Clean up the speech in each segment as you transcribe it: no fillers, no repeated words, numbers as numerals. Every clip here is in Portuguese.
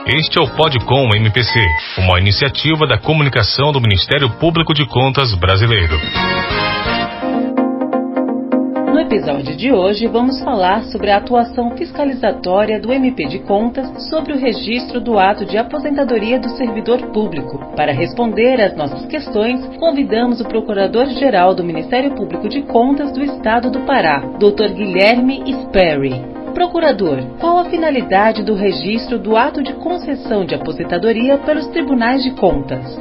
Este é o Podcom MPC, uma iniciativa da comunicação do Ministério Público de Contas brasileiro. No episódio de hoje, vamos falar sobre a atuação fiscalizatória do MP de Contas sobre o registro do ato de aposentadoria do servidor público. Para responder às nossas questões, convidamos o Procurador-Geral do Ministério Público de Contas do Estado do Pará, Dr. Guilherme Sperry. Procurador, qual a finalidade do registro do ato de concessão de aposentadoria pelos tribunais de contas?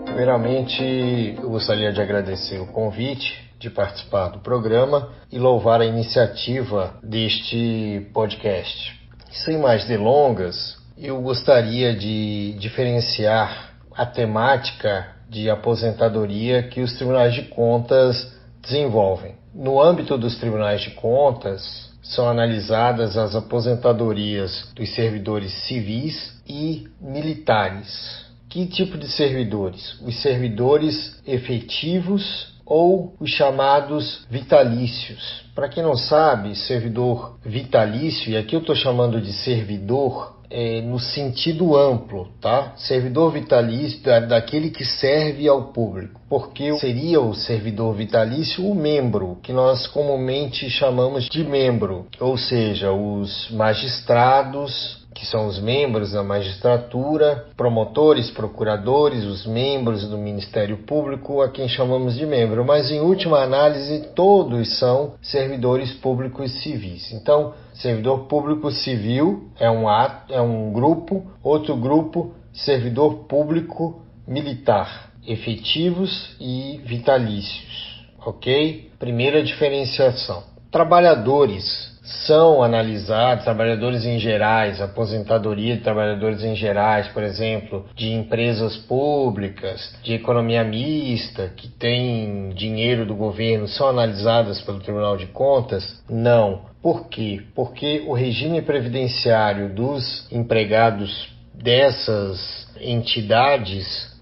Primeiramente, eu gostaria de agradecer o convite de participar do programa e louvar a iniciativa deste podcast. Sem mais delongas, eu gostaria de diferenciar a temática de aposentadoria que os tribunais de contas desenvolvem. No âmbito dos tribunais de contas, são analisadas as aposentadorias dos servidores civis e militares. Que tipo de servidores? Os servidores efetivos ou os chamados vitalícios. Para quem não sabe, servidor vitalício, e aqui eu estou chamando de servidor no sentido amplo, tá? Servidor vitalício daquele que serve ao público, porque seria o servidor vitalício o membro, que nós comumente chamamos de membro, ou seja, os magistrados, que são os membros da magistratura, promotores, procuradores, os membros do Ministério Público, a quem chamamos de membro. Mas, em última análise, todos são servidores públicos civis. Então, servidor público civil é um grupo, outro grupo, servidor público militar, efetivos e vitalícios, ok? Primeira diferenciação. Trabalhadores são analisados, trabalhadores em gerais, aposentadoria de trabalhadores em gerais, por exemplo, de empresas públicas, de economia mista, que tem dinheiro do governo, são analisadas pelo Tribunal de Contas? Não. Por quê? Porque o regime previdenciário dos empregados dessas entidades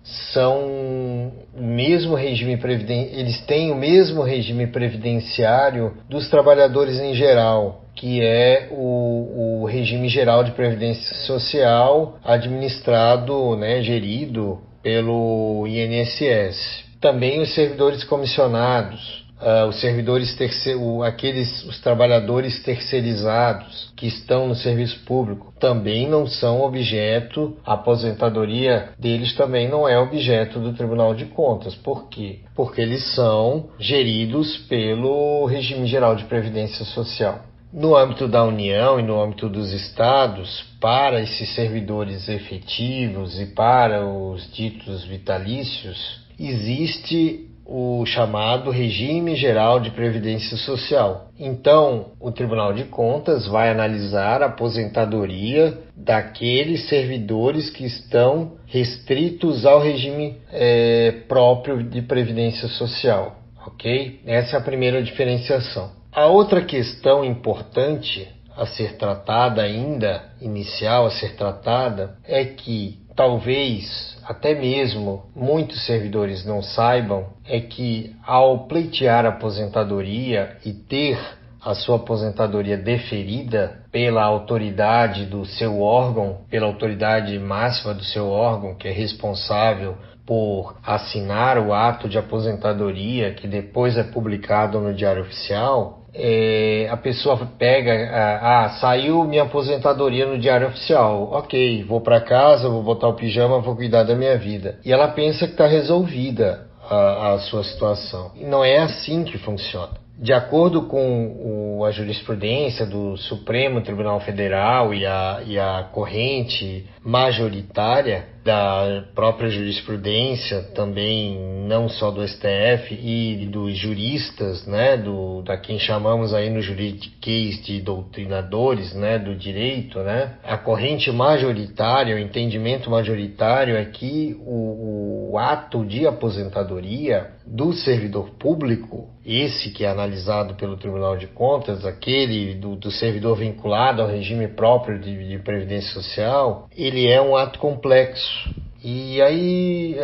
eles têm o mesmo regime previdenciário dos trabalhadores em geral, que é o regime geral de previdência social administrado, gerido pelo INSS. Também os servidores comissionados, os trabalhadores terceirizados que estão no serviço público também não são objeto, a aposentadoria deles também não é objeto do Tribunal de Contas. Por quê? Porque eles são geridos pelo regime geral de previdência social. No âmbito da União e no âmbito dos estados, para esses servidores efetivos e para os ditos vitalícios, existe o chamado Regime Geral de Previdência Social. Então, o Tribunal de Contas vai analisar a aposentadoria daqueles servidores que estão restritos ao regime próprio de Previdência Social, ok? Essa é a primeira diferenciação. A outra questão importante a ser tratada ainda, inicial a ser tratada, é que talvez até mesmo muitos servidores não saibam, é que ao pleitear a aposentadoria e ter a sua aposentadoria deferida pela autoridade do seu órgão, pela autoridade máxima do seu órgão, que é responsável por assinar o ato de aposentadoria, que depois é publicado no Diário Oficial, a pessoa pega, saiu minha aposentadoria no Diário Oficial, ok, vou para casa, vou botar o pijama, vou cuidar da minha vida. E ela pensa que está resolvida a sua situação. E não é assim que funciona. De acordo com a jurisprudência do Supremo Tribunal Federal e a corrente majoritária da própria jurisprudência, também não só do STF e dos juristas, da quem chamamos aí no juridiquês de doutrinadores, do direito, a corrente majoritária, o entendimento majoritário é que o ato de aposentadoria do servidor público, esse que é analisado pelo Tribunal de Contas, aquele do servidor vinculado ao regime próprio de Previdência Social, ele é um ato complexo. E aí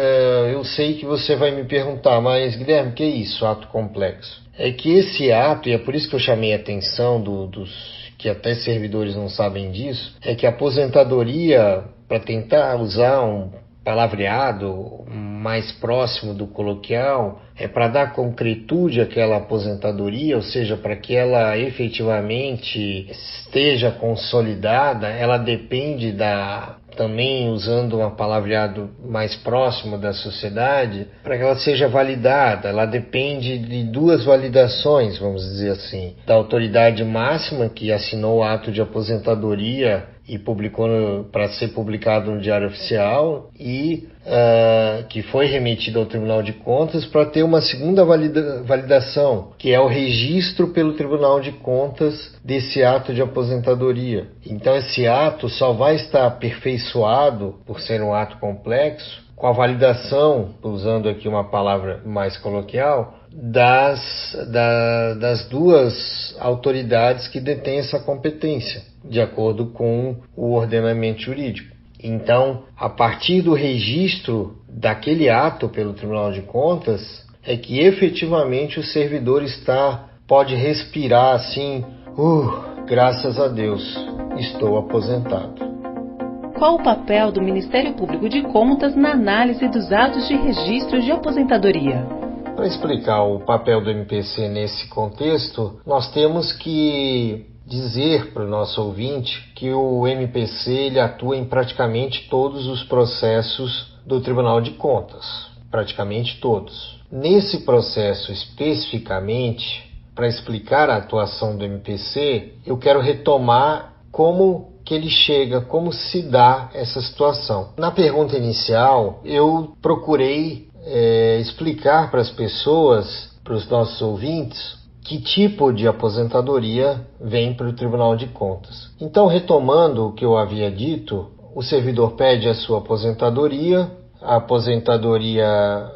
eu sei que você vai me perguntar, mas Guilherme, o que é isso, ato complexo? É que esse ato, e é por isso que eu chamei a atenção dos que até servidores não sabem disso, é que a aposentadoria, para tentar usar um palavreado mais próximo do coloquial, é para dar concretude àquela aposentadoria, ou seja, para que ela efetivamente esteja consolidada, ela depende também usando um palavreado mais próximo da sociedade, para que ela seja validada, ela depende de duas validações, vamos dizer assim, da autoridade máxima que assinou o ato de aposentadoria e publicou para ser publicado no Diário Oficial e que foi remetido ao Tribunal de Contas para ter uma segunda validação, que é o registro pelo Tribunal de Contas desse ato de aposentadoria. Então esse ato só vai estar aperfeiçoado, por ser um ato complexo, com a validação, usando aqui uma palavra mais coloquial, das duas autoridades que detêm essa competência, de acordo com o ordenamento jurídico. Então, a partir do registro daquele ato pelo Tribunal de Contas, é que efetivamente o servidor pode respirar assim, graças a Deus, estou aposentado. Qual o papel do Ministério Público de Contas na análise dos atos de registro de aposentadoria? Para explicar o papel do MPC nesse contexto, nós temos que dizer para o nosso ouvinte que o MPC ele atua em praticamente todos os processos do Tribunal de Contas, praticamente todos. Nesse processo especificamente, para explicar a atuação do MPC, eu quero retomar como que ele chega, como se dá essa situação. Na pergunta inicial, eu procurei explicar para as pessoas, para os nossos ouvintes, que tipo de aposentadoria vem para o Tribunal de Contas. Então, retomando o que eu havia dito, o servidor pede a sua aposentadoria, a aposentadoria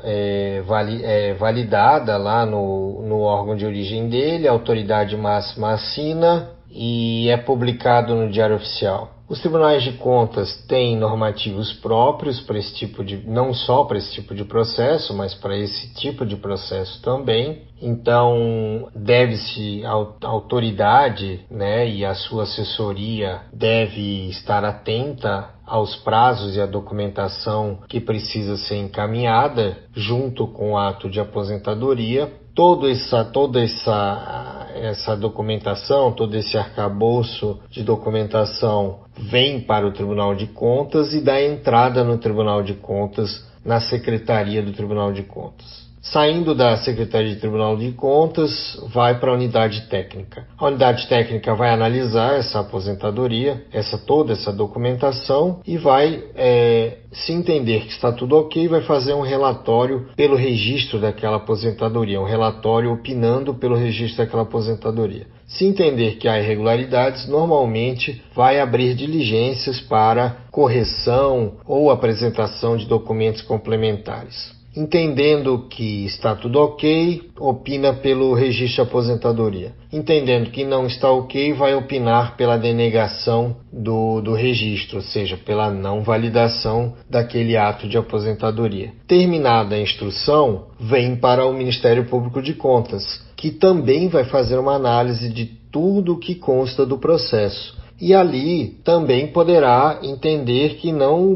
é validada lá no órgão de origem dele, a autoridade máxima assina e é publicado no Diário Oficial. Os tribunais de contas têm normativos próprios para esse tipo não só para esse tipo de processo, mas para esse tipo de processo também. Então, deve-se a autoridade, e a sua assessoria deve estar atenta aos prazos e à documentação que precisa ser encaminhada junto com o ato de aposentadoria. Toda essa documentação, todo esse arcabouço de documentação vem para o Tribunal de Contas e dá entrada no Tribunal de Contas, na Secretaria do Tribunal de Contas. Saindo da Secretaria de Tribunal de Contas, vai para a unidade técnica. A unidade técnica vai analisar essa aposentadoria, toda essa documentação e vai, se entender que está tudo ok, vai fazer um relatório pelo registro daquela aposentadoria, um relatório opinando pelo registro daquela aposentadoria. Se entender que há irregularidades, normalmente vai abrir diligências para correção ou apresentação de documentos complementares. Entendendo que está tudo ok, opina pelo registro de aposentadoria. Entendendo que não está ok, vai opinar pela denegação do registro, ou seja, pela não validação daquele ato de aposentadoria. Terminada a instrução, vem para o Ministério Público de Contas, que também vai fazer uma análise de tudo o que consta do processo. E ali também poderá entender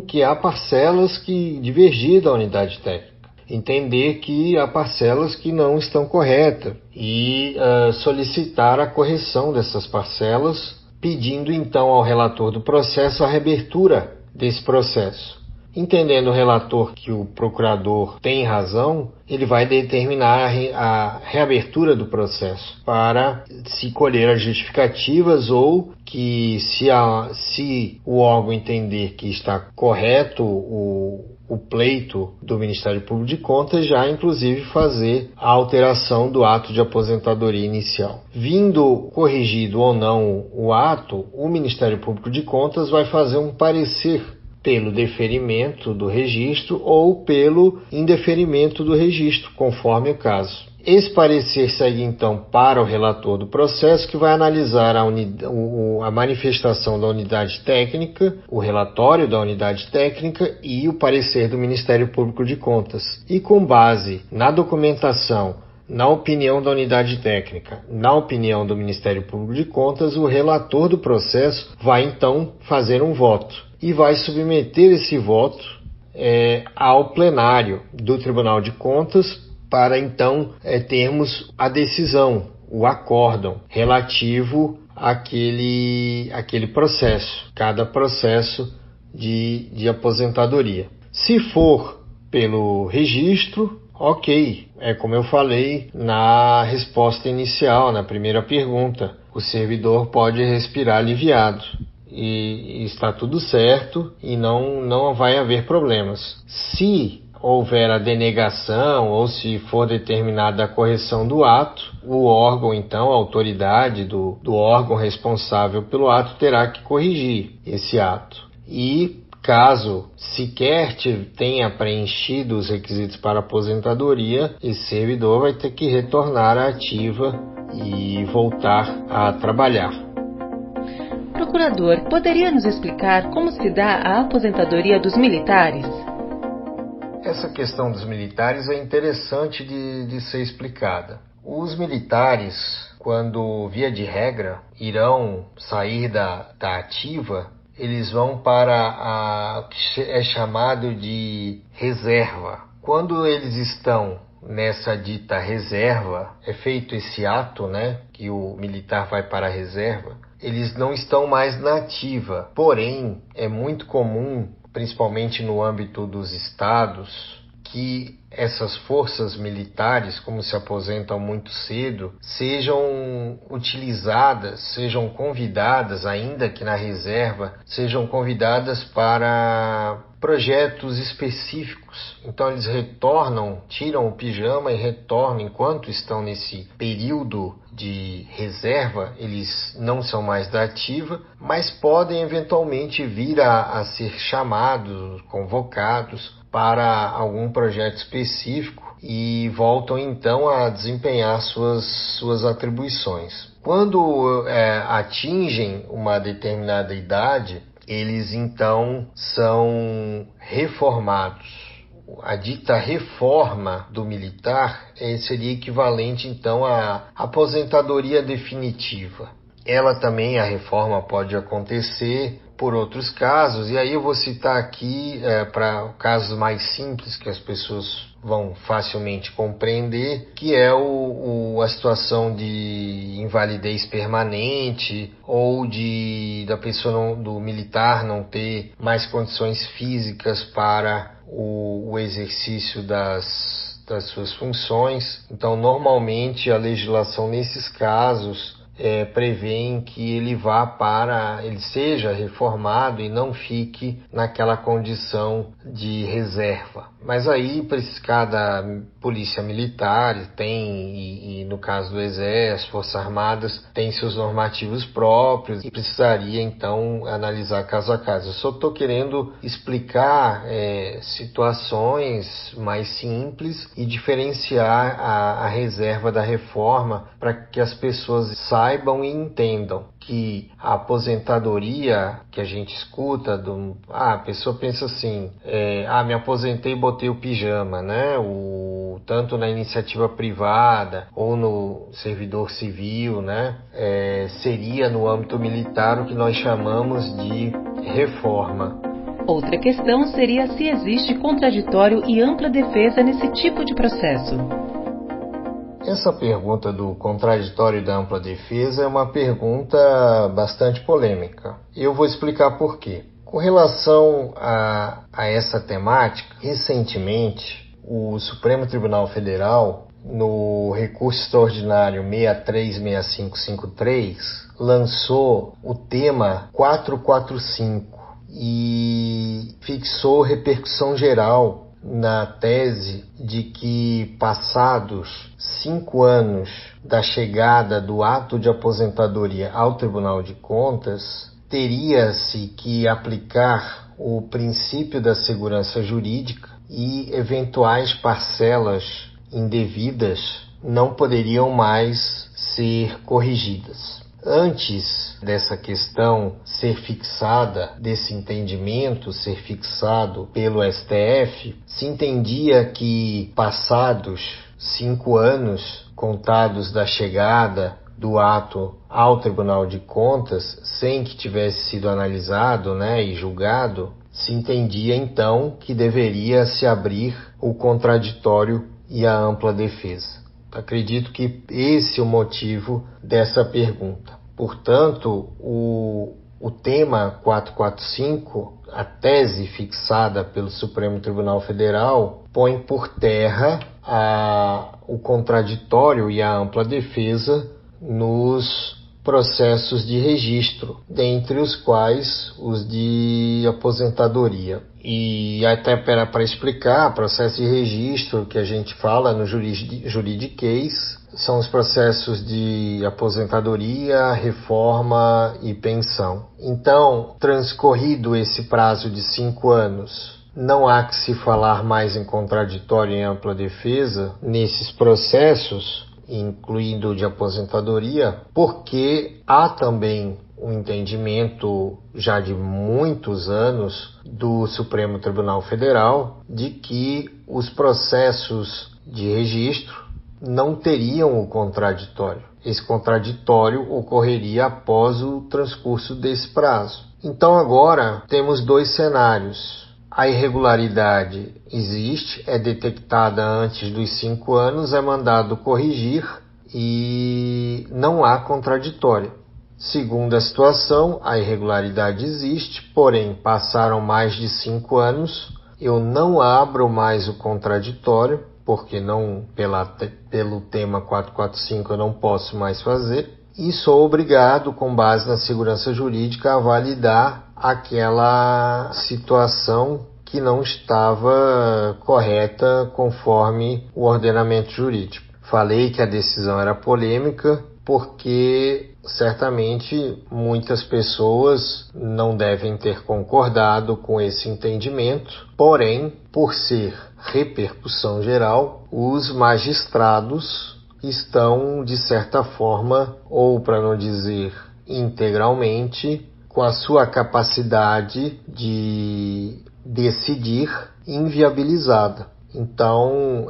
que há parcelas que divergem da unidade técnica. Entender que há parcelas que não estão corretas e solicitar a correção dessas parcelas, pedindo então ao relator do processo a reabertura desse processo. Entendendo o relator que o procurador tem razão, ele vai determinar a reabertura do processo para se colher as justificativas ou que se o órgão entender que está correto o pleito do Ministério Público de Contas, já inclusive fazer a alteração do ato de aposentadoria inicial. Vindo corrigido ou não o ato, o Ministério Público de Contas vai fazer um parecer pelo deferimento do registro ou pelo indeferimento do registro, conforme o caso. Esse parecer segue então para o relator do processo, que vai analisar a manifestação da unidade técnica, o relatório da unidade técnica e o parecer do Ministério Público de Contas. E com base na documentação, na opinião da unidade técnica, na opinião do Ministério Público de Contas, o relator do processo vai então fazer um voto e vai submeter esse voto ao plenário do Tribunal de Contas para então termos a decisão, o acórdão relativo àquele processo, cada processo de aposentadoria. Se for pelo registro, ok, é como eu falei na resposta inicial, na primeira pergunta, o servidor pode respirar aliviado e está tudo certo e não vai haver problemas. Se houver a denegação ou se for determinada a correção do ato, o órgão, então, a autoridade do órgão responsável pelo ato terá que corrigir esse ato. E caso sequer tenha preenchido os requisitos para aposentadoria, esse servidor vai ter que retornar à ativa e voltar a trabalhar. Procurador, poderia nos explicar como se dá a aposentadoria dos militares? Essa questão dos militares é interessante de ser explicada. Os militares, quando, via de regra, irão sair da ativa, eles vão para o que é chamado de reserva. Quando eles estão nessa dita reserva, é feito esse ato, que o militar vai para a reserva, eles não estão mais na ativa. Porém, é muito comum, principalmente no âmbito dos estados, que essas forças militares, como se aposentam muito cedo, sejam utilizadas, sejam convidadas, ainda que na reserva, sejam convidadas para projetos específicos. Então eles retornam, tiram o pijama e retornam. Enquanto estão nesse período de reserva, eles não são mais da ativa, mas podem eventualmente vir a ser chamados, convocados para algum projeto específico e voltam então a desempenhar suas atribuições. Quando atingem uma determinada idade, eles então são reformados. A dita reforma do militar seria equivalente então à aposentadoria definitiva. Ela também, a reforma pode acontecer por outros casos, e aí eu vou citar aqui para casos mais simples que as pessoas vão facilmente compreender, que é a situação de invalidez permanente ou da pessoa do militar não ter mais condições físicas para o exercício das suas funções. Então, normalmente a legislação nesses casos prevêem que ele seja reformado e não fique naquela condição de reserva. Mas aí, cada polícia militar e no caso do Exército, Forças Armadas, tem seus normativos próprios e precisaria então analisar caso a caso. Eu só estou querendo explicar situações mais simples e diferenciar a reserva da reforma para que as pessoas saibam e entendam que a aposentadoria que a gente escuta, a pessoa pensa assim, me aposentei e botei o pijama, tanto na iniciativa privada ou no servidor civil, seria no âmbito militar o que nós chamamos de reforma. Outra questão seria se existe contraditório e ampla defesa nesse tipo de processo. Essa pergunta do contraditório e da ampla defesa é uma pergunta bastante polêmica. Eu vou explicar por quê. Com relação a essa temática, recentemente, o Supremo Tribunal Federal, no recurso extraordinário 636553, lançou o tema 445 e fixou repercussão geral na tese de que, passados 5 anos da chegada do ato de aposentadoria ao Tribunal de Contas, teria-se que aplicar o princípio da segurança jurídica e eventuais parcelas indevidas não poderiam mais ser corrigidas. Antes dessa questão ser fixada, desse entendimento ser fixado pelo STF, se entendia que, passados 5 anos contados da chegada do ato ao Tribunal de Contas, sem que tivesse sido analisado, e julgado, se entendia então que deveria se abrir o contraditório e a ampla defesa. Acredito que esse é o motivo dessa pergunta. Portanto, o tema 445, a tese fixada pelo Supremo Tribunal Federal, põe por terra o contraditório e a ampla defesa nos processos de registro, dentre os quais os de aposentadoria. E até para explicar, processo de registro que a gente fala no juridiquês são os processos de aposentadoria, reforma e pensão. Então, transcorrido esse prazo de 5 anos, não há que se falar mais em contraditório e em ampla defesa nesses processos, incluindo o de aposentadoria, porque há também um entendimento já de muitos anos do Supremo Tribunal Federal de que os processos de registro não teriam o contraditório. Esse contraditório ocorreria após o transcurso desse prazo. Então agora temos 2 cenários. A irregularidade existe, é detectada antes dos 5 anos, é mandado corrigir e não há contraditório. Segunda situação, a irregularidade existe, porém passaram mais de 5 anos, eu não abro mais o contraditório, porque pelo tema 445 eu não posso mais fazer, e sou obrigado, com base na segurança jurídica, a validar aquela situação que não estava correta conforme o ordenamento jurídico. Falei que a decisão era polêmica porque certamente muitas pessoas não devem ter concordado com esse entendimento, porém, por ser repercussão geral, os magistrados estão, de certa forma, ou para não dizer integralmente, com a sua capacidade de decidir inviabilizada. Então,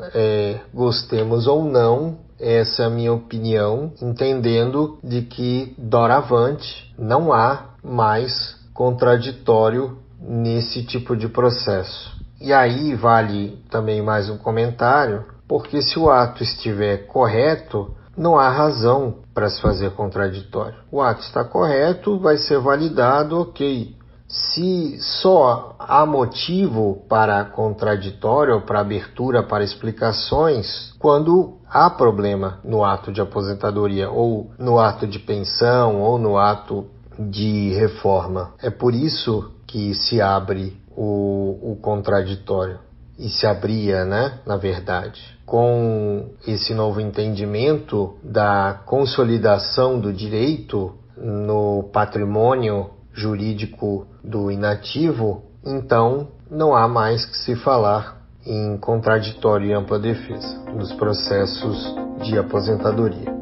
gostemos ou não, essa é a minha opinião, entendendo de que doravante não há mais contraditório nesse tipo de processo. E aí vale também mais um comentário, porque se o ato estiver correto, não há razão para se fazer contraditório. O ato está correto, vai ser validado, ok. Se só há motivo para contraditório ou para abertura para explicações, quando há problema no ato de aposentadoria ou no ato de pensão ou no ato de reforma. É por isso que se abre o contraditório. E se abria, na verdade. Com esse novo entendimento da consolidação do direito no patrimônio jurídico do inativo, então não há mais que se falar em contraditório e ampla defesa nos processos de aposentadoria.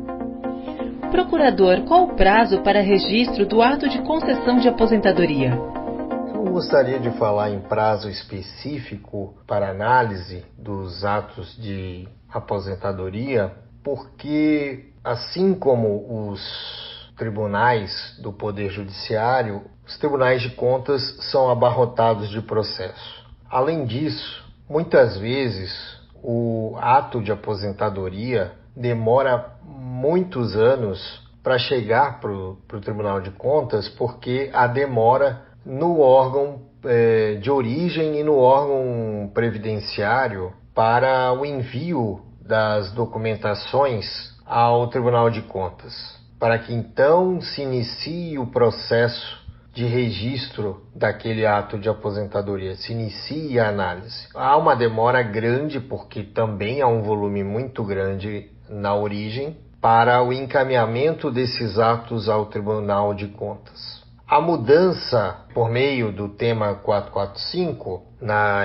Procurador, qual o prazo para registro do ato de concessão de aposentadoria? Eu não gostaria de falar em prazo específico para análise dos atos de aposentadoria, porque assim como os tribunais do Poder Judiciário, os tribunais de contas são abarrotados de processo. Além disso, muitas vezes o ato de aposentadoria demora muitos anos para chegar para o Tribunal de Contas, porque há demora no órgão de origem e no órgão previdenciário para o envio das documentações ao Tribunal de Contas, para que então se inicie o processo de registro daquele ato de aposentadoria, se inicie a análise. Há uma demora grande, porque também há um volume muito grande na origem, para o encaminhamento desses atos ao Tribunal de Contas. A mudança por meio do tema 445,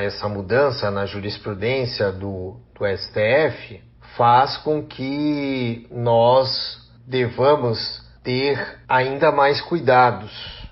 essa mudança na jurisprudência do STF, faz com que nós devamos ter ainda mais cuidados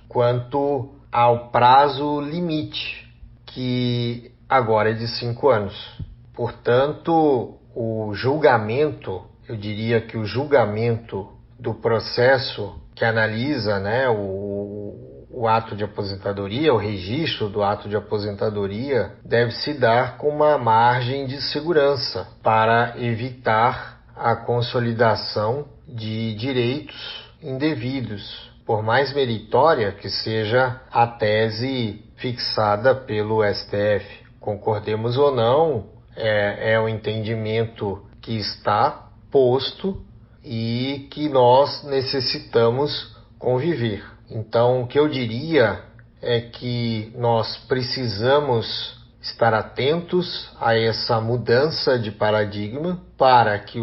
quanto ao prazo limite, que agora é de 5 anos. Portanto, o julgamento, eu diria que o julgamento do processo que analisa, né, o ato de aposentadoria, o registro do ato de aposentadoria, deve se dar com uma margem de segurança para evitar a consolidação de direitos indevidos, por mais meritória que seja a tese fixada pelo STF. Concordemos ou não, é o entendimento que está posto e que nós necessitamos conviver. Então, o que eu diria é que nós precisamos estar atentos a essa mudança de paradigma para que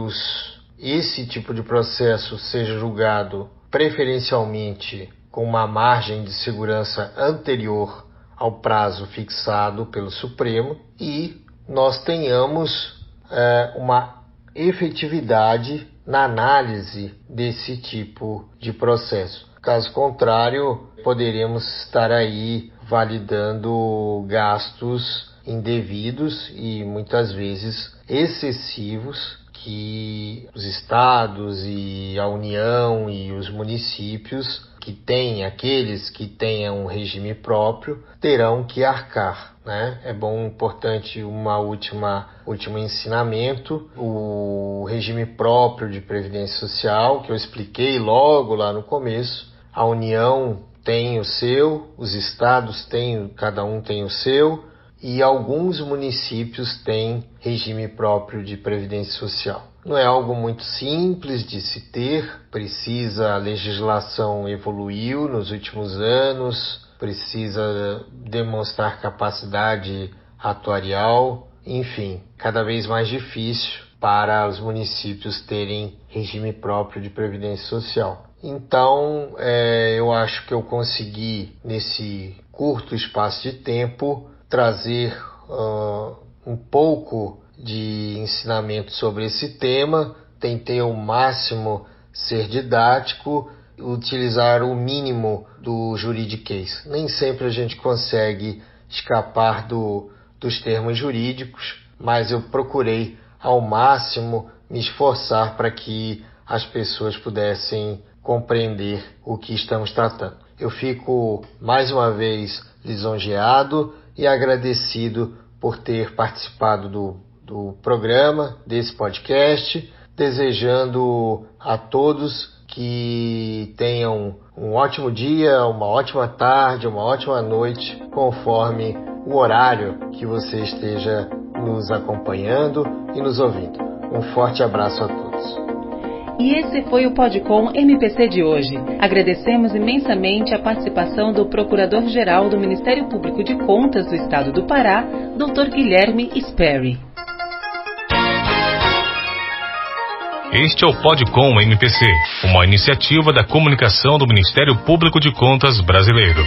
esse tipo de processo seja julgado preferencialmente com uma margem de segurança anterior ao prazo fixado pelo Supremo e nós tenhamos uma efetividade na análise desse tipo de processo. Caso contrário, poderemos estar aí validando gastos indevidos e muitas vezes excessivos que os estados e a União e os municípios aqueles que tenham um regime próprio, terão que arcar, né? É importante último ensinamento, o regime próprio de previdência social, que eu expliquei logo lá no começo. A União tem o seu, os estados cada um tem o seu, e alguns municípios têm regime próprio de previdência social. Não é algo muito simples de se ter, a legislação evoluiu nos últimos anos, precisa demonstrar capacidade atuarial, enfim, cada vez mais difícil para os municípios terem regime próprio de previdência social. Então, eu acho que eu consegui, nesse curto espaço de tempo, trazer um pouco de ensinamento sobre esse tema. Tentei ao máximo ser didático, utilizar o mínimo do juridiquês. Nem sempre a gente consegue escapar dos termos jurídicos, mas eu procurei ao máximo me esforçar para que as pessoas pudessem compreender o que estamos tratando. Eu fico mais uma vez lisonjeado e agradecido por ter participado do programa, desse podcast, desejando a todos que tenham um ótimo dia, uma ótima tarde, uma ótima noite, conforme o horário que você esteja nos acompanhando e nos ouvindo. Um forte abraço a todos. E esse foi o Podcom MPC de hoje. Agradecemos imensamente a participação do Procurador-Geral do Ministério Público de Contas do Estado do Pará, Dr. Guilherme Sperry. Este é o Podcom MPC, uma iniciativa da comunicação do Ministério Público de Contas brasileiro.